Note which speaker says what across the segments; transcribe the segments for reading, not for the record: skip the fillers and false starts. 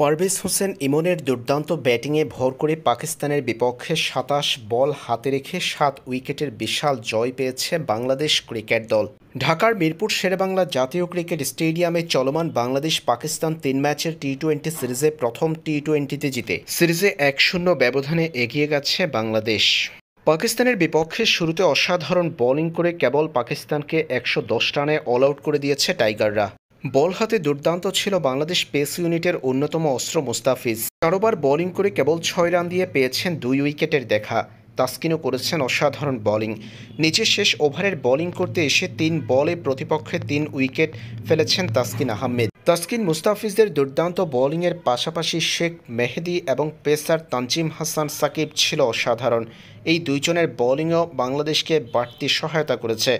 Speaker 1: পারভেজ হোসেন ইমনের দুর্দান্ত ব্যাটিংয়ে ভর করে পাকিস্তানের বিপক্ষে ২৭ বল হাতে রেখে ৭ উইকেটের বিশাল জয় পেয়েছে বাংলাদেশ ক্রিকেট দল। ঢাকার মিরপুর শেরেবাংলা জাতীয় ক্রিকেট স্টেডিয়ামে চলমান বাংলাদেশ পাকিস্তান ৩ ম্যাচের টি-২০ সিরিজে প্রথম টি-২০তে জিতে সিরিজে ১-০ ব্যবধানে এগিয়ে গেছে বাংলাদেশ। পাকিস্তানের বিপক্ষে শুরুতে অসাধারণ বোলিং করে কেবল পাকিস্তানকে ১১০ রানে অল আউট করে দিয়েছে টাইগাররা। বল হাতে দুর্দান্ত ছিল বাংলাদেশ পেস ইউনিটের অন্যতম অস্ত্র মুস্তাফিজ। ৪ ওভার বোলিং করে কেবল ৬ রান দিয়ে পেয়েছেন ২ উইকেটের দেখা। তাসকিনও করেছেন অসাধারণ বোলিং। নিচের শেষ ওভারের বোলিং করতে এসে ৩ বলে প্রতিপক্ষের ৩ উইকেট ফেলেছেন তাসকিন আহমেদ। তাসকিন মুস্তাফিজদের দুর্দান্ত বোলিংয়ের পাশাপাশি শেখ মেহেদী এবং পেসার তানজিম হাসান সাকিব ছিল অসাধারণ। এই দুইজনের বোলিংও বাংলাদেশকে বাড়তি সহায়তা করেছে।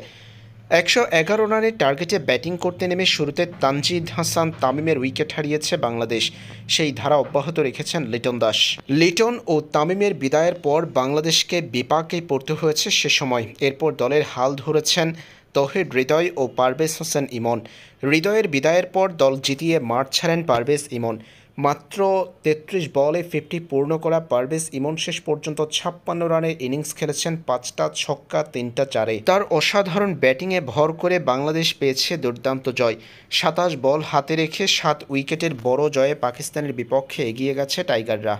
Speaker 1: ১১১ রানের টার্গেটে ব্যাটিং করতে নেমে শুরুতে তানজিদ হাসান তামিমের উইকেট হারিয়েছে বাংলাদেশ। সেই ধারা অব্যাহত রেখেছেন লিটন দাস। লিটন ও তামিমের বিদায়ের পর বাংলাদেশকে বিপাকে পড়তে হয়েছে সে সময়। এরপর দলের হাল ধরেছেন তৌহিদ হৃদয় ও পারভেজ হোসেন ইমন। হৃদয়ের বিদায়ের পর দল জিতিয়ে মাঠ ছাড়েন পারভেজ ইমন। মাত্র ৩৩ বলে ৫০ পূর্ণ করা পারভেজ ইমন শেষ পর্যন্ত ৫৬ রানের ইনিংস খেলেছেন, ৫টা ছক্কা ৩টা চারে। তার অসাধারণ ব্যাটিংয়ে ভর করে বাংলাদেশ পেয়েছে দুর্দান্ত জয়। ২৭ বল হাতে রেখে ৭ উইকেটের বড় জয়ে পাকিস্তানের বিপক্ষে এগিয়ে গেছে টাইগাররা।